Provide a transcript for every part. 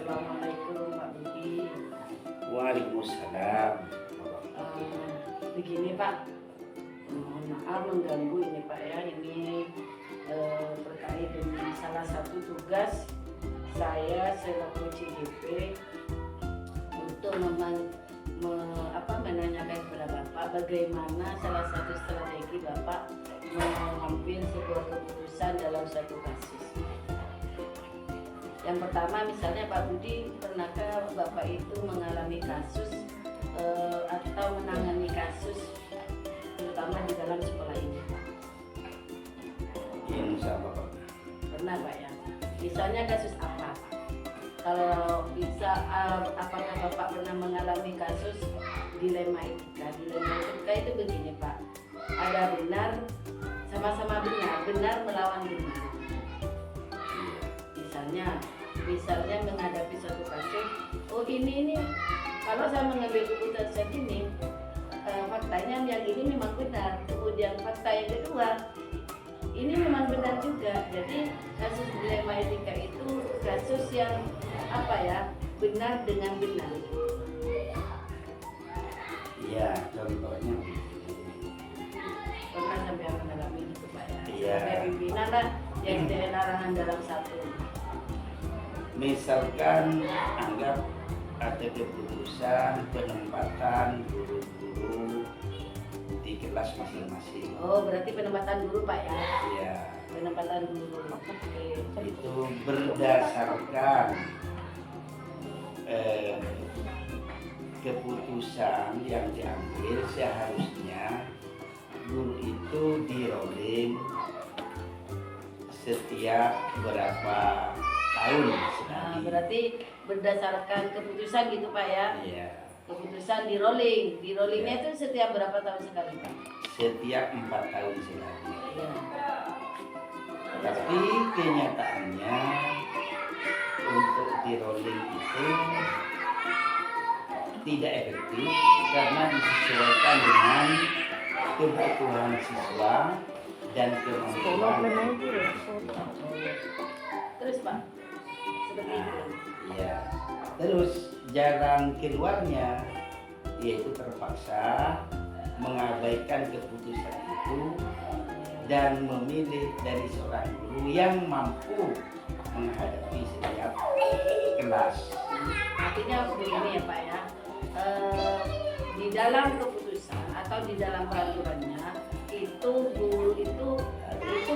Assalamualaikum Pak Budi. Waalaikumsalam. Begini Pak, mohon maaf mengganggu ini Pak ya. Ini terkait dengan salah satu tugas saya selaku CGP untuk menanyakan kepada Bapak bagaimana salah satu strategi Bapak mengambil sebuah keputusan dalam satu kasus. Yang pertama misalnya Pak Budi, pernahkah Bapak itu mengalami kasus atau menangani kasus terutama di dalam sekolah ini? Insya Allah Pernah Pak ya? Misalnya kasus apa? Kalau bisa, apakah Bapak pernah mengalami kasus dilema etika? Dilema etika itu begini Pak, ada benar, sama-sama benar melawan benar. Misalnya menghadapi suatu kasus, oh ini kalau saya mengambil keputusan ini, faktanya yang ini memang benar. Kemudian fakta yang kedua, ini memang benar juga. Jadi kasus dilema etika itu kasus yang benar dengan benar. iya, contohnya Pernah sampai mengalami itu Pak ya? Iya. Sampai pimpinan lah yang jadi larangan dalam satu. misalkan anggap ada keputusan penempatan guru-guru di kelas masing-masing. Oh berarti penempatan guru Pak ya? Iya, Penempatan guru. Oke. itu berdasarkan keputusan yang diambil. Seharusnya guru itu di rolling setiap berapa tahun sekali. Berarti berdasarkan keputusan gitu Pak ya? Iya, Keputusan di rollingnya itu setiap berapa tahun sekali Pak? setiap 4 tahun sekali. Iya. Tapi kenyataannya untuk di rolling itu tidak efektif karena disesuaikan dengan kebutuhan siswa dan kemampuan. Terus Pak, seperti itu. Iya. Terus jalan keluarnya yaitu terpaksa mengabaikan keputusan itu dan memilih dari seorang guru yang mampu menghadapi setiap kelas. Artinya begini ya Pak ya, di dalam keputusan atau di dalam peraturannya itu guru itu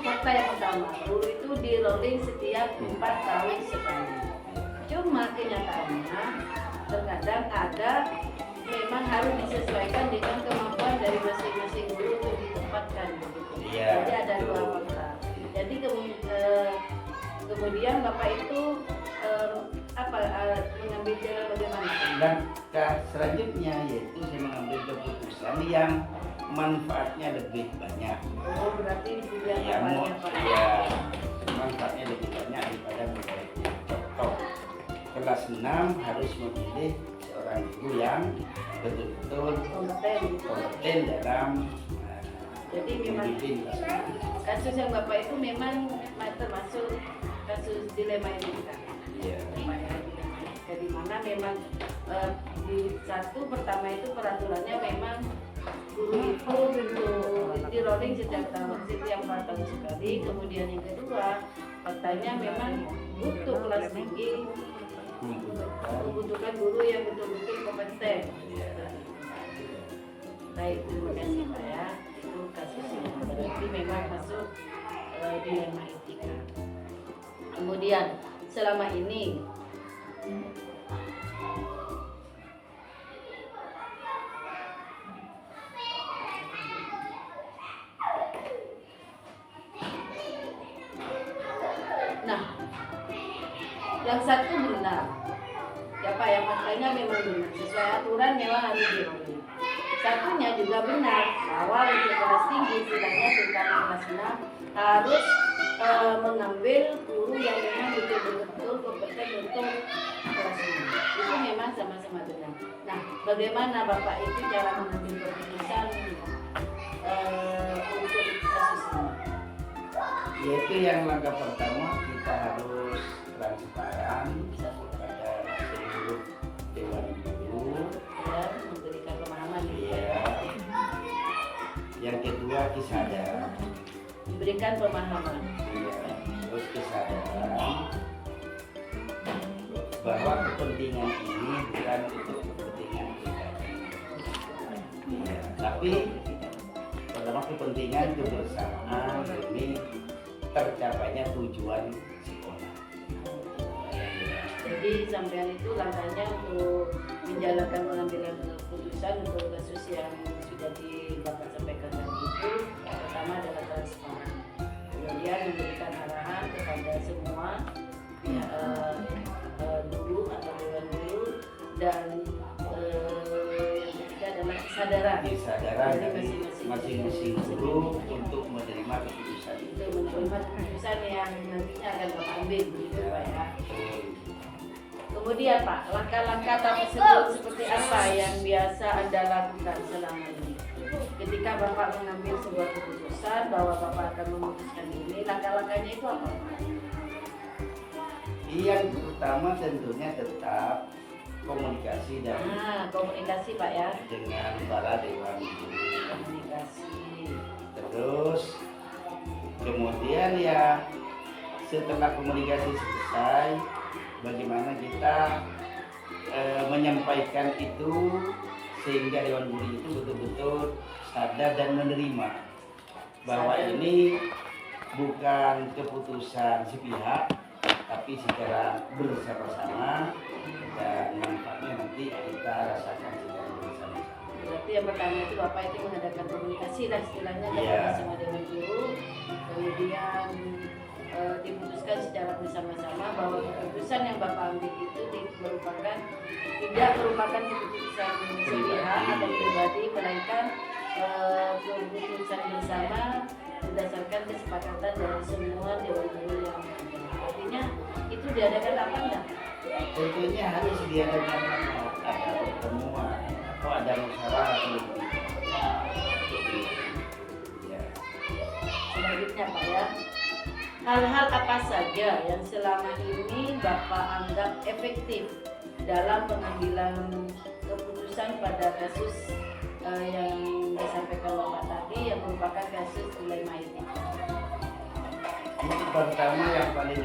fakta yang pertama, guru itu di rolling setiap 4 tahun sekali. Cuma kenyataannya terkadang ada memang harus disesuaikan dengan kemampuan dari masing-masing guru untuk ditempatkan begitu. Iya, Jadi ada betul. dua fakta. Jadi kemudian Bapak itu mengambil jalan bagaimana? Langkah selanjutnya yaitu saya mengambil keputusan yang manfaatnya lebih banyak. Oh berarti dilihat Ya, bapaknya Pak. ya, manfaatnya lebih banyak daripada mudaratnya. Contoh, kelas 6 harus memilih seorang guru yang betul-betul kompeten dalam Jadi memang membimbing kelas 6. kasus yang Bapak itu memang termasuk kasus dilema etika. Iya. Pak ya, dilema etika di mana memang di satu pertama itu peraturannya memang guru itu di rolling setiap 4 tahun sekali. Kemudian yang kedua faktanya memang butuh kelas tinggi, membutuhkan guru yang betul-betul kompeten. Iya. Baik, terima kasih Pak ya. Itu kasusnya berarti memang masuk dilema etika. Kemudian selama ini yang satu benar ya Pak, yang faktanya memang benar sesuai aturan memang harus dirolling. Satunya juga benar bahwa untuk kelas tinggi istilahnya terutama kelas 6 harus mengambil guru yang memang betul-betul kompeten untuk kelas 6. Itu memang sama-sama benar. Nah, bagaimana Bapak itu cara mengambil keputusan untuk kasus ini? Yaitu yang langkah pertama kita harus transparan kepada Yang kedua kesadaran. Diberikan pemahaman. Iya, terus kesadaran bahwa kepentingan ini bukan untuk kepentingan pribadi. Iya, tapi pertama kepentingan kebersamaan demi tercapainya tujuan sekolah. Jadi sampean itu langkahnya untuk menjalankan pengambilan keputusan untuk kasus yang sudah Bapak sampaikan tadi itu pertama adalah transparan, kemudian memberikan arahan kepada semua ya, guru atau dewan guru, dan yang ketiga adalah kesadaran dari masing-masing guru untuk menerima keputusan itu. untuk menerima keputusan yang nantinya akan Bapak ambil begitu Pak ya. Kemudian Pak, langkah-langkah tersebut seperti apa yang biasa Anda lakukan selama ini? Ketika Bapak mengambil sebuah keputusan bahwa Bapak akan memutuskan ini, langkah-langkahnya itu apa Pak? Yang pertama tentunya tetap komunikasi dan komunikasi Pak ya. dengan para dewan guru. Komunikasi. Terus kemudian ya setelah komunikasi selesai, bagaimana kita menyampaikan itu sehingga dewan guru itu betul-betul sadar dan menerima bahwa ini bukan keputusan sepihak, tapi secara bersama-sama dan manfaatnya nanti kita rasakan secara bersama-sama. Berarti yang pertama itu Bapak itu mengadakan komunikasi lah istilahnya Iya. kepada semua dewan guru, kemudian diputuskan secara bersama-sama bahwa keputusan yang Bapak ambil itu tidak merupakan keputusan sepihak atau pribadi, melainkan keputusan bersama berdasarkan kesepakatan dari semua dewan guru yang ada. Artinya itu diadakan apa enggak? Tentunya harus diadakan ada pertemuan atau ada musyawarah lebih. Ya. Selanjutnya Pak ya, hal-hal apa saja yang selama ini Bapak anggap efektif dalam pengambilan keputusan pada kasus yang disampaikan Bapak tadi yang merupakan kasus dilema ini? Yang pertama yang paling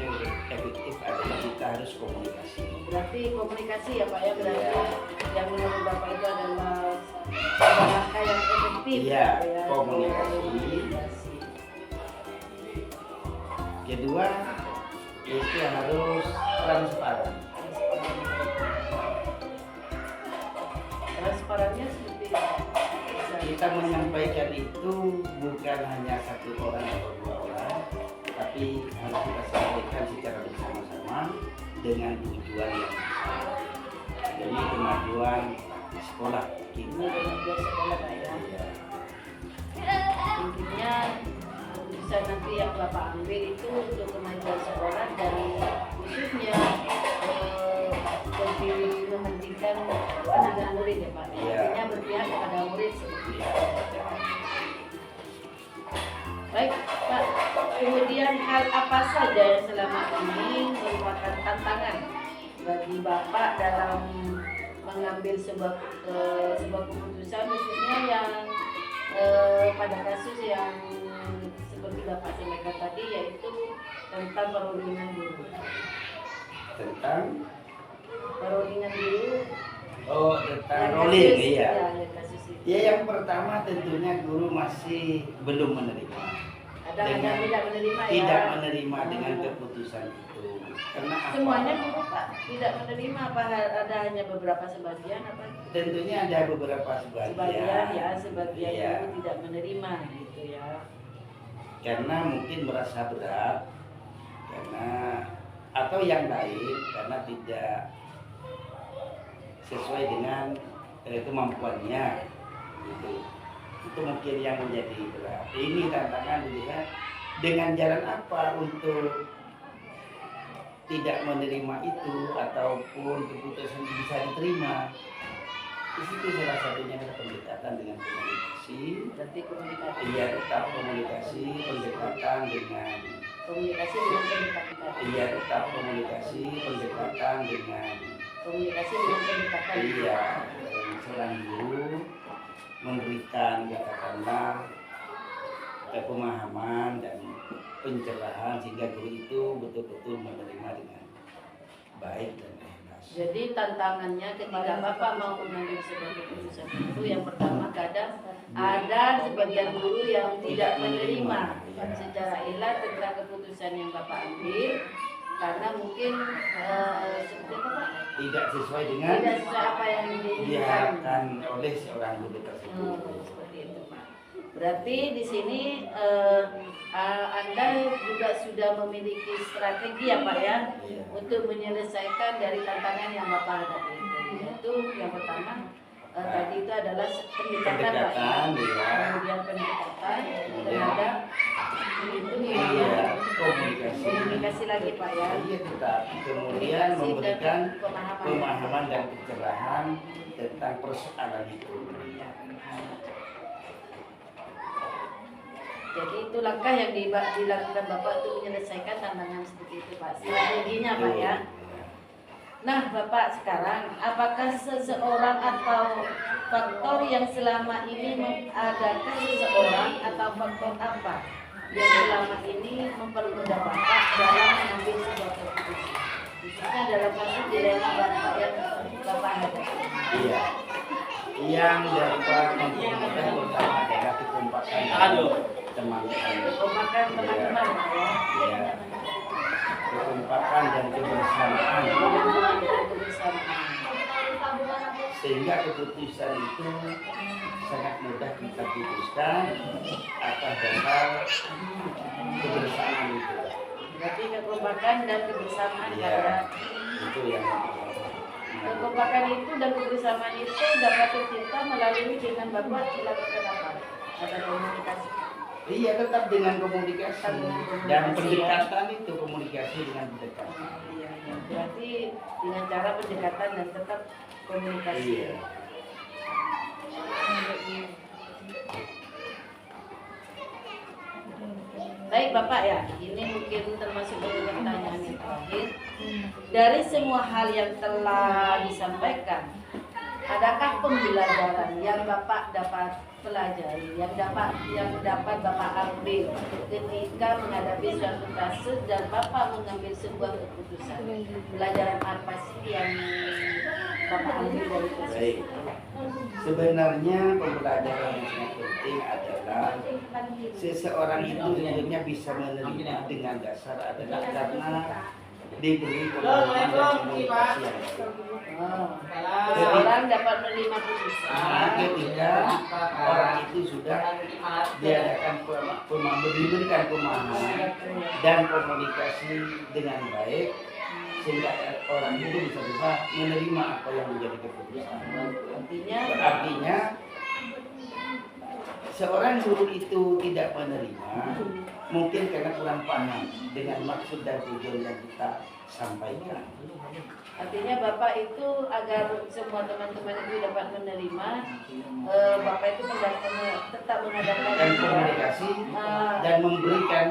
efektif adalah kita harus komunikasi. Berarti komunikasi ya Pak ya, berarti yang menurut Bapak itu adalah sebuah langkah yang efektif. Iya, Pak, ya. komunikasi. Kedua, itu harus transparan. Transparannya seperti Kita menyampaikan itu bukan hanya satu orang atau dua orang, tapi harus kita sampaikan secara bersama-sama dengan tujuan yang sama, demi kemajuan sekolah ini kita. dengan sekolah Pak ya. Intinya keputusan nanti yang Bapak ambil itu untuk kemajuan sekolah dan khususnya lebih mementingkan pandangan murid ya Pak. Iya. Artinya berpihak kepada murid seperti itu. Ya. Baik Pak, kemudian hal apa saja yang selama ini merupakan tantangan bagi Bapak dalam mengambil sebuah keputusan, khususnya yang pada kasus yang seperti Bapak sampaikan tadi, yaitu tentang perundingan guru. Tentang Perundingan guru. tentang yang rolling, kasus, iya. Ya, yang kasus itu. Ya, yang pertama tentunya guru masih belum menerima. Ada yang tidak menerima ya. Tidak menerima dengan keputusan itu. Karena apa? Semuanya guru Pak tidak menerima, apa ada hanya beberapa sebagian apa? Tentunya ada beberapa Sebagian Iya. guru tidak menerima gitu ya. Karena mungkin merasa berat, karena atau yang lain karena tidak sesuai dengan kemampuannya gitu. Itu mungkin yang menjadi berat. Ini tantangan juga, dengan jalan apa untuk tidak menerima itu ataupun keputusan bisa diterima. Di situ salah satunya adalah pendekatan dengan komunikasi. Berarti komunikasi. Iya, tetap komunikasi, pendekatan dengan Komunikasi dengan pendekatan. iya, tetap komunikasi, pendekatan dengan Komunikasi dengan pendekatan. iya, selain guru memberikan katakanlah pemahaman dan pencerahan sehingga guru itu betul-betul menerima dengan baik dan ikhlas. Jadi tantangannya ketika Bapak mau mengambil sebuah keputusan itu, yang pertama kadang ada sebagian guru yang tidak menerima secara ikhlas tentang keputusan yang Bapak ambil, karena mungkin seperti apa Pak? Tidak sesuai dengan apa yang diinginkan diharapkan oleh seorang guru tersebut. seperti itu Pak. Berarti di sini Anda juga sudah memiliki strategi ya Pak ya, Iya. untuk menyelesaikan dari tantangan yang Bapak hadapi itu. Yaitu yang pertama tadi itu adalah pendekatan Pak. Pendekatan, iya. Kemudian pendekatan terhadap itu Iya, komunikasi lagi Pak ya. Iya, tetap. Kemudian Komunikasi memberikan dan pemahaman. pemahaman dan pencerahan tentang persoalan itu. Jadi itu langkah yang dilakukan Bapak untuk menyelesaikan tantangan seperti itu Pak. Strateginya Pak ya. Nah Bapak, sekarang apakah seseorang atau faktor yang selama ini mengadakan seseorang atau faktor apa yang selama ini mempermudah Bapak dalam mengambil sebuah keputusan? Khususnya dalam kasus dilema Bapak yang Bapak hadapi. Iya. Yang dapat mempermudah pertama adalah kekompakan teman-teman. Kekompakan teman-teman Pak ya. Iya. Kekompakan dan kebersamaan. Sehingga keputusan itu sangat mudah kita putuskan atas dasar kebersamaan itu. Berarti kekompakan dan kebersamaan Iya. ya. Itu yang Kekompakan itu dan kebersamaan itu dapat tercipta melalui dengan Bapak melakukan apa? Ada komunikasi. Iya, tetap dengan komunikasi dan pendekatan itu komunikasi dengan pendekatan. Iya, iya. Berarti dengan cara pendekatan dan tetap komunikasi. Iya. Baik Bapak ya, ini mungkin termasuk pertanyaan yang terakhir. Dari semua hal yang telah disampaikan, adakah pembelajaran yang Bapak dapat pelajari, yang dapat Bapak ambil ketika menghadapi suatu kasus dan Bapak mengambil sebuah keputusan? Pelajaran apa sih yang Bapak ambil dari kasus? Baik. Sebenarnya pembelajaran yang sangat penting adalah seseorang itu sebenarnya bisa menerima dengan dasar adalah karena diberi pemahaman dan komunikasi yang baik. Seseorang dapat menerima keputusan Ketika orang itu sudah diadakan diberikan pemahaman dan komunikasi dengan baik, sehingga orang itu bisa menerima apa yang menjadi keputusan. Artinya seorang guru itu tidak menerima mungkin karena kurang paham dengan maksud dan tujuan yang kita sampaikan. Artinya Bapak itu agar semua teman-teman itu dapat menerima, Bapak itu tetap mengadakan Dan komunikasi dan memberikan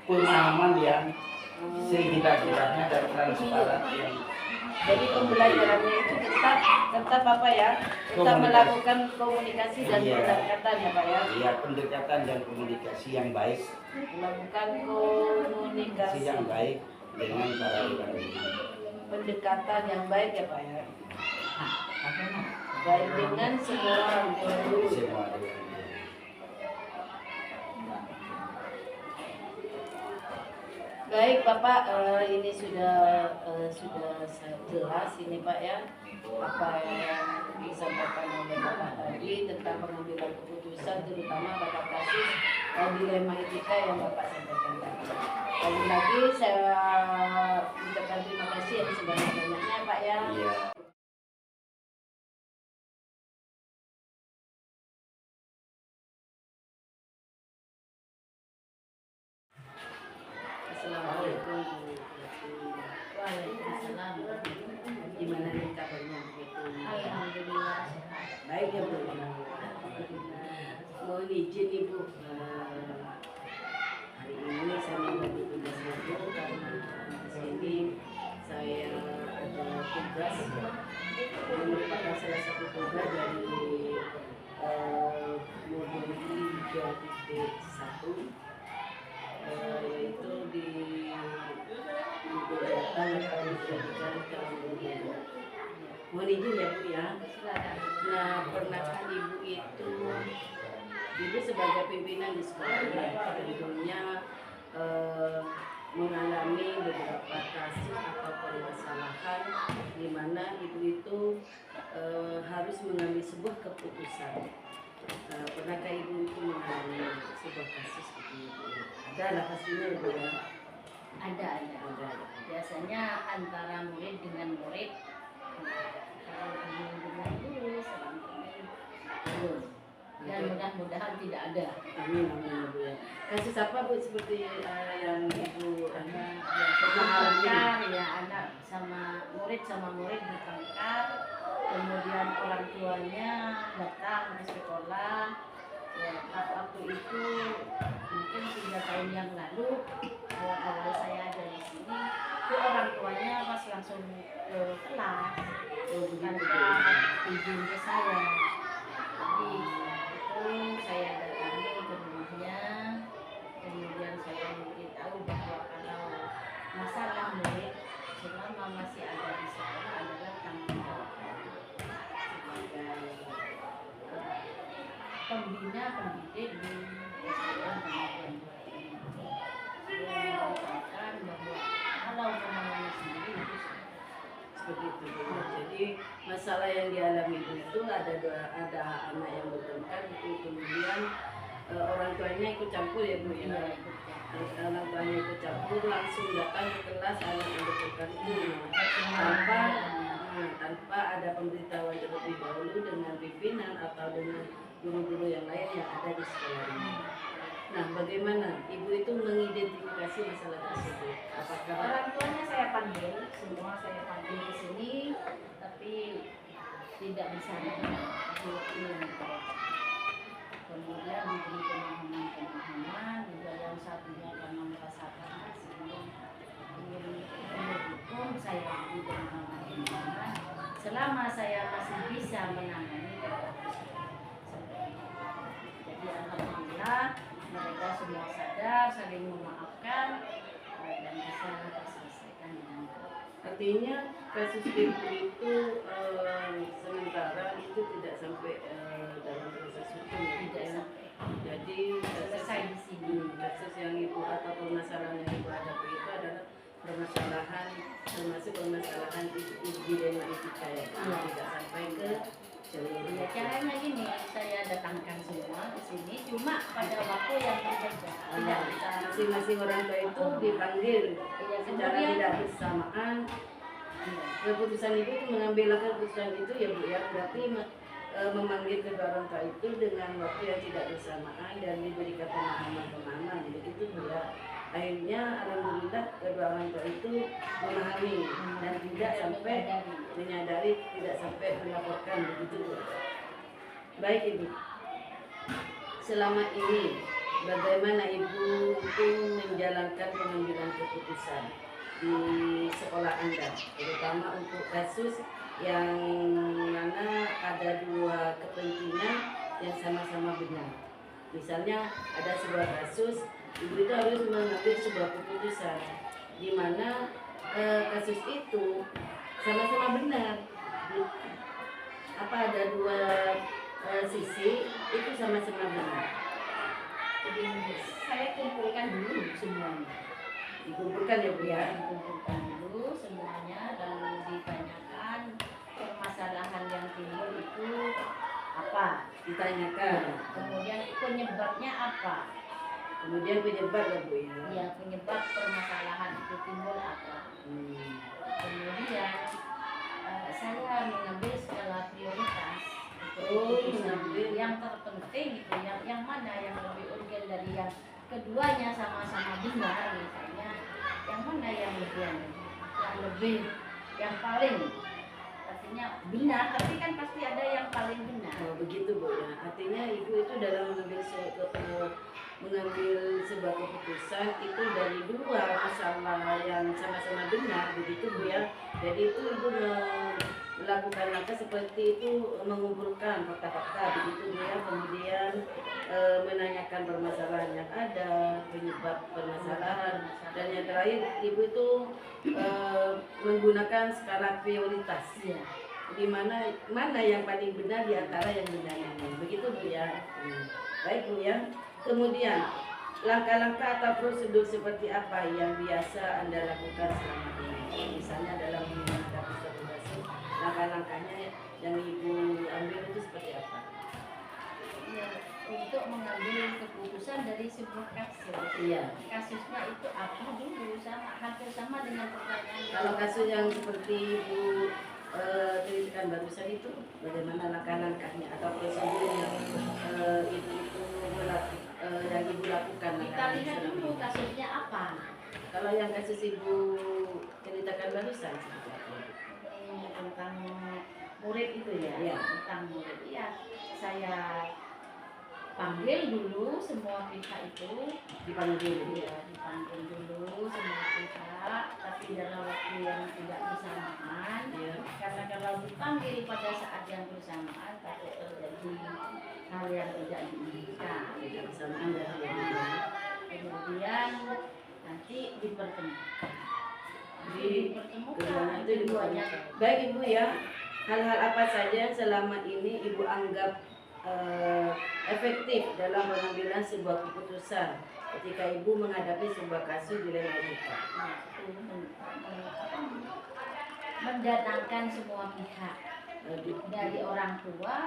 pemahaman yang sejelas-jelasnya dan transparan yang jadi pembelajarannya itu tetap apa ya? Tetap Komunikasi. melakukan komunikasi dan Iya. pendekatan ya Pak ya. ya pendekatan dan komunikasi yang baik, Melakukan komunikasi yang baik dengan para guru. pendekatan yang baik ya Pak ya. Baik dengan semua orang guru. Semua guru. Baik Bapak, ini sudah jelas ini Pak ya, apa yang disampaikan oleh Bapak tadi tentang pengambilan keputusan, terutama pada kasus dilema etika yang Bapak sampaikan tadi. Sekali lagi saya ucapkan terima kasih yang sebanyak-banyaknya Pak ya. Iya. Assalamualaikum. Waalaikumsalam. Gimana nih kabarnya? Alhamdulillah. Baik ya Bu. Mohon izin Ibu. Hari ini saya mengambil tugas Ibu karena di sini saya ada tugas yang merupakan salah satu tugas dari modul 3.1 satu, yaitu di datang atau dicari calon guru. Mohon izin ya Bu ya. Nah, pernahkah Ibu itu, Ibu sebagai pimpinan di sekolah tentunya mengalami beberapa kasus atau permasalahan di mana Ibu itu harus mengambil sebuah keputusan. Pernahkah Ibu itu mengalami sebuah kasus itu? Ada lah pastinya Ibu ya. Ada. Biasanya antara murid dengan murid, kalau guru dengan guru, selanjutnya belum. Dan mudah-mudahan tidak ada. Amin Ibu ya. Kasus apa Bu seperti yang Ibu Bertengkar ya, anak sama murid bertengkar, kemudian orang tuanya datang ke sekolah. Ya, waktu itu mungkin 3 tahun yang lalu, awal saya ada di sini, itu orang tuanya pas langsung ke kelas tanpa izin ke saya. Jadi itu saya datangi ke rumahnya, kemudian saya memberitahu bahwa kalau masalah murid selama masih ada di sekolah adalah tanggung jawab sebagai pembina pendidik di SDN Kementerian ini. Saya mengatakan bahwa kalau menangani sendiri itu seperti itu Bu. Jadi masalah yang dialami Ibu itu ada anak yang bertengkar itu, kemudian orang tuanya ikut campur ya Bu ya. Orang tuanya ikut campur, langsung datang ke kelas anak yang bertengkar itu tanpa ada pemberitahuan terlebih dahulu dengan pimpinan atau dengan guru-guru yang lain yang ada di sekolah ini. Nah, bagaimana Ibu itu mengidentifikasi masalah tersebut? Apakah orang tuanya saya panggil, semua saya panggil ke sini, tapi tidak bisa dilakukan. Kemudian diberi pemahaman, juga yang satunya karena merasakan sebelum hukum saya beri pemahaman. Selama saya masih bisa menangani jadi alhamdulillah mereka semua sadar, saling memaafkan dan bisa terselesaikan dengan baik. artinya kasus Ibu itu sementara itu tidak sampai dalam proses hukum ya? Tidak Ya? sampai Jadi selesai di sini. kasus yang Ibu atau permasalahan yang Ibu hadapi itu adalah permasalahan, termasuk permasalahan dilema etika ya, tidak sampai ke jalur Ya, caranya gini, saya datangkan semua ke sini, cuma pada waktu yang berbeda. Tidak bisa. Masing-masing orang tua itu dipanggil Ya, secara kemudian tidak bersamaan. Keputusan Ibu itu mengambil keputusan itu ya Bu ya, berarti memanggil kedua orang tua itu dengan waktu yang tidak bersamaan dan diberikan pemahaman begitu Bu ya. Akhirnya alhamdulillah kedua orang tua itu memahami dan tidak sampai menyadari, tidak sampai melaporkan begitu Bu. Baik Ibu, selama ini bagaimana Ibu itu menjalankan pengambilan keputusan di sekolah Anda, terutama untuk kasus yang mana ada 2 kepentingan yang sama-sama benar. Misalnya ada sebuah kasus, Ibu itu harus mengambil sebuah keputusan di mana kasus itu sama-sama benar. Apa ada 2 sisi itu sama-sama benar. Jadi saya kumpulkan dulu semuanya. Dikumpulkan ya Bu ya. Dikumpulkan dulu semuanya dan ditanyakan permasalahan yang timbul itu apa. Ditanyakan. Kemudian penyebabnya apa. Kemudian penyebab ya Bu ya. Ya, penyebab permasalahan itu timbul apa. Kemudian saya mengambil skala prioritas untuk mengambil yang terpenting itu yang mana yang lebih urgen dari yang keduanya sama-sama benar misalnya, yang mana yang yang paling artinya benar, tapi kan pasti ada yang paling benar. Oh, begitu Bu ya. Artinya Ibu itu dalam mengambil sebuah keputusan itu dari 2 masalah yang sama-sama benar begitu Bu ya. Jadi itu Ibu melakukan langkah seperti itu, mengumpulkan fakta-fakta begitu Bu ya, kemudian menanyakan permasalahan yang ada, penyebab permasalahan, dan yang terakhir Ibu itu menggunakan skala prioritas. Iya. Di mana yang paling benar di antara yang benar ini. Begitu Bu ya. Baik Bu ya. Kemudian langkah-langkah atau prosedur seperti apa yang biasa Anda lakukan selama ini? Misalnya dalam menghadapi suatu kasus, langkah-langkahnya yang Ibu ambil itu seperti apa? Ya, untuk mengambil keputusan dari sebuah kasus. Iya. Kasusnya itu apa dulu, sama hampir sama dengan pertanyaan. Kalau kasus yang seperti Ibu ceritakan barusan itu, bagaimana langkah-langkahnya atau prosedur yang yang Ibu lakukan? Kita lihat dulu kasusnya apa. Kalau yang kasus Ibu ceritakan barusan seperti apa? Tentang murid itu ya, Iya. tentang murid. Iya, saya panggil dulu semua pihak itu. Dipanggil dulu. Ya, dipanggil dulu semua pihak, tapi dalam waktu yang tidak bersamaan. Iya. Karena kalau dipanggil pada saat yang bersamaan, takut terjadi hal yang tidak diinginkan. Tidak bersamaan dan Kemudian nanti dipertemukan. keduanya itu keduanya. Baik Ibu ya, hal-hal apa saja yang selama ini Ibu anggap efektif dalam pengambilan sebuah keputusan ketika Ibu menghadapi sebuah kasus dilema etika? Nah, itu mendatangkan semua pihak dari orang tua,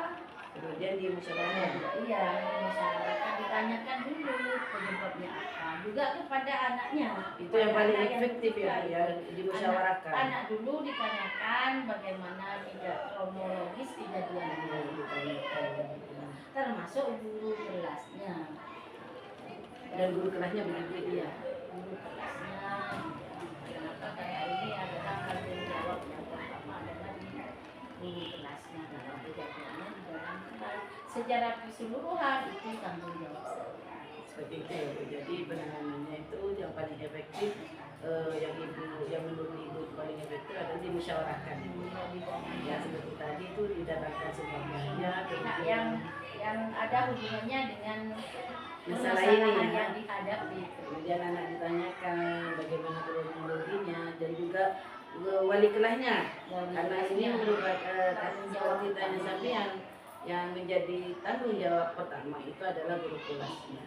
Kemudian di musyawarah. iya, masyarakat ditanyakan dulu penyebabnya apa, juga kepada anaknya. Itu yang paling Anak efektif ya, Bu, ya, dimusyawarahkan. Anak dulu ditanyakan bagaimana tidak kronologis kejadiannya, termasuk guru kelasnya. Dan guru kelasnya begitu Iya, ya. guru kelasnya. Kenapa kayak ini adalah tanggung jawab yang pertama adalah di guru kelasnya dalam kejadiannya di dalam kelas. Secara keseluruhan itu tanggung jawab saya. Seperti itu ya Bu. Jadi penanganannya itu yang paling efektif, yang menurut Ibu paling efektif adalah dimusyawarahkan. Ya seperti tadi itu didatangkan semuanya. Nah, yang ada hubungannya dengan Masalah ini permasalahan ya. yang dihadapi. Kemudian anak ditanyakan bagaimana kronologinya dan juga wali kelasnya. Karena ini merupakan kasus seperti tanya sampean yang menjadi tanggung jawab pertama itu adalah guru kelasnya.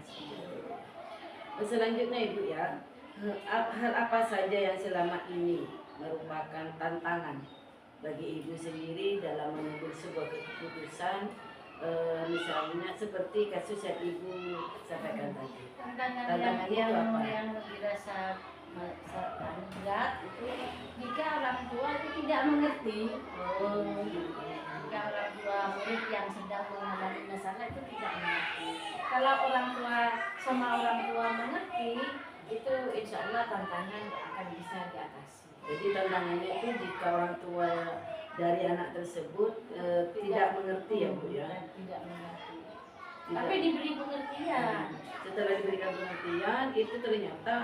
Selanjutnya Ibu ya, hal apa saja yang selama ini merupakan tantangan bagi Ibu sendiri dalam mengambil sebuah keputusan, misalnya seperti kasus yang Ibu sampaikan tadi. Tantangan itu apa? yang dirasa berat itu jika orang tua itu tidak mengerti. Jika orang tua murid yang sedang mengalami masalah itu tidak mengerti. Kalau orang tua sama orang tua mengerti, itu insya Allah tantangan akan bisa diatasi. Jadi tantangannya itu jika orang tua dari anak tersebut tidak mengerti ya Bu ya. Tidak mengerti. Tidak. Tapi diberi pengertian. Setelah diberikan pengertian itu ternyata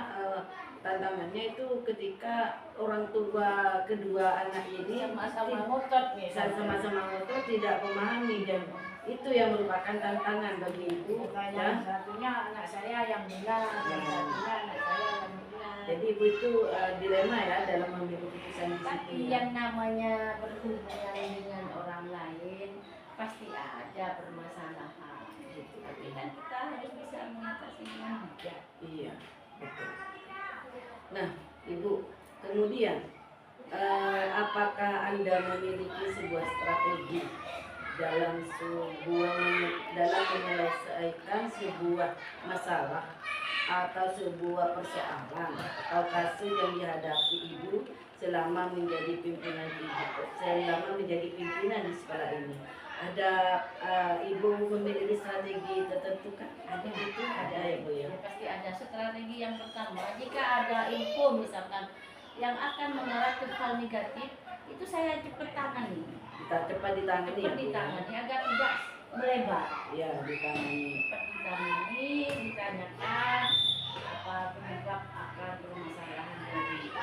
tantangannya itu ketika orang tua kedua anak ini Sama-sama ngotot nih. sama-sama ngotot tidak memahami, dan itu yang merupakan tantangan bagi Ibu Yang ya. satunya anak saya yang benar, yang satunya anak saya yang benar. Jadi Ibu itu dilema ya dalam mengambil keputusan di situ. Tapi yang namanya berhubungan dengan orang lain pasti ada permasalahan. Gitu. Tapi kan kita harus bisa mengatasinya juga. Iya, betul. Nah, Ibu, kemudian apakah Anda memiliki sebuah strategi dalam menyelesaikan sebuah masalah atau sebuah persoalan atau kasus yang dihadapi Ibu selama menjadi pimpinan di sekolah ini? Ada Ibu memiliki strategi tertentu kan? Ada itu, ada Ibu ya. Ya, pasti ada strategi. Yang pertama, jika ada info misalkan yang akan mengarah ke hal negatif, itu saya cepat tangani. Kita cepat ditangani ya, Cepat Bu, ya? ditangani agar tidak melebar. Ya, ditangani. Cepat ditangani, ditanyakan apa penyebab akar permasalahan dari itu.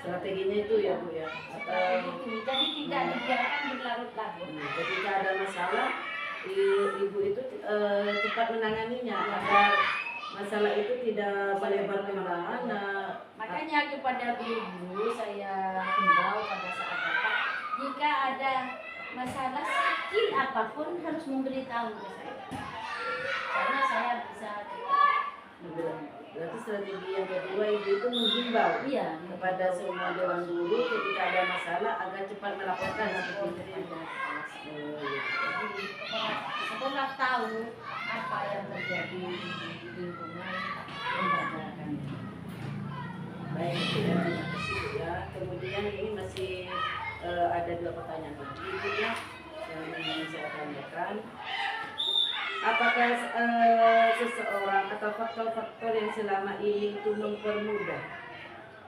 Strateginya itu ya Bu ya. Atau Itu jadi tidak dibiarkan berlarut-larut. ketika ada masalah, ibu itu cepat menanganinya agar masalah itu tidak melebar kemana-mana. Makanya kepada ibu saya himbau pada saat apa, jika ada masalah kecil apapun harus memberitahu ke saya, karena saya bisa. Berarti strategi yang kedua ibu itu menghimbau Iya, kepada semua dewan guru ketika ada masalah agar cepat melaporkan seperti itu. Jadi sekolah tahu apa yang terjadi di lingkungan lembaga kami. Baik, terima kasih Bu ya. Kemudian ini masih ada 2 pertanyaan lagi Bu ya yang ingin saya tanyakan. Apakah seseorang atau faktor-faktor yang selama ini itu mempermudah?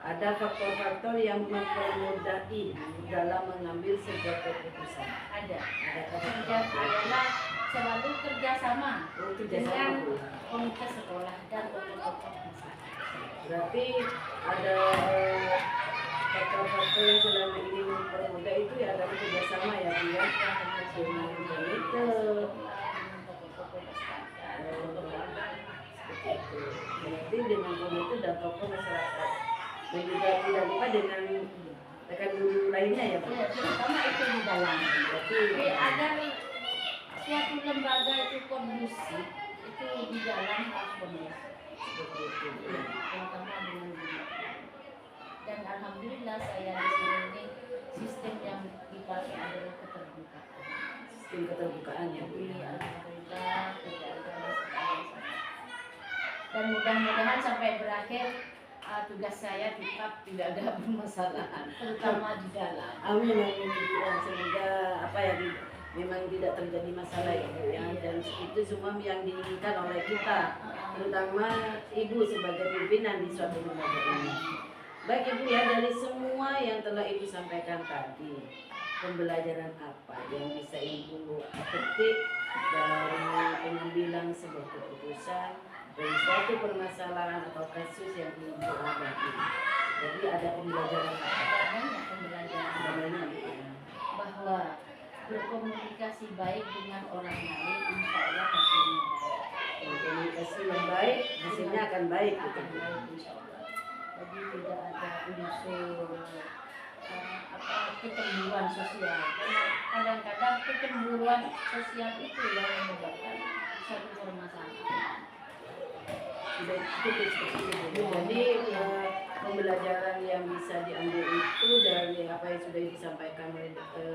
Ada faktor-faktor yang mempermudah ibu dalam mengambil sebuah keputusan. Ada Ada adalah selalu kerjasama dengan Bu. komunitas sekolah dan tokoh-tokoh masyarakat. Berarti ada faktor-faktor yang selama ini mempermudah itu ya adalah kerjasama ya Bu ya. Dengan komite, berarti dengan komite dan tokoh masyarakat dan juga tidak lupa dengan rekan guru lainnya ya Bu. Ya, terutama itu di dalam. Jadi agar suatu lembaga itu kondusif, itu di dalam harus kondusif. Seperti itu. Ya, terutama dengan guru. Dan alhamdulillah saya di sini ini sistem yang dipakai adalah keterbukaan. Sistem keterbukaan ya Bu. Jadi alhamdulillah tidak ada masalah. Dan mudah-mudahan sampai berakhir tugas saya tetap tidak ada permasalahan, terutama di dalam. Amin amin Bu ya. Semoga apa ya memang tidak terjadi masalah ya Bu ya. Dan itu semua yang diinginkan oleh kita, terutama ibu sebagai pimpinan di suatu lembaga ini. Baik Ibu ya, dari semua yang telah Ibu sampaikan tadi, pembelajaran apa yang bisa Ibu petik dari pengambilan sebuah keputusan dari suatu permasalahan atau kasus yang Ibu hadapi? Jadi ada pembelajaran apa? Banyak pembelajaran Banyak Bu ya. bahwa berkomunikasi baik dengan orang lain, insya Allah hasilnya baik. Komunikasi yang baik, hasilnya akan baik gitu. Akan baik insya Allah. Jadi tidak ada unsur kecemburuan sosial. Karena kadang-kadang kecemburuan sosial itu yang menyebabkan satu permasalahan. Sudah cukup seperti itu. Jadi pembelajaran yang bisa diambil itu dari apa yang sudah disampaikan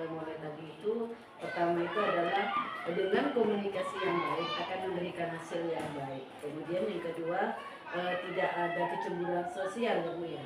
mulai tadi itu, pertama itu adalah dengan komunikasi yang baik akan memberikan hasil yang baik. Kemudian yang kedua tidak ada kecemburuan sosial ya Bu ya.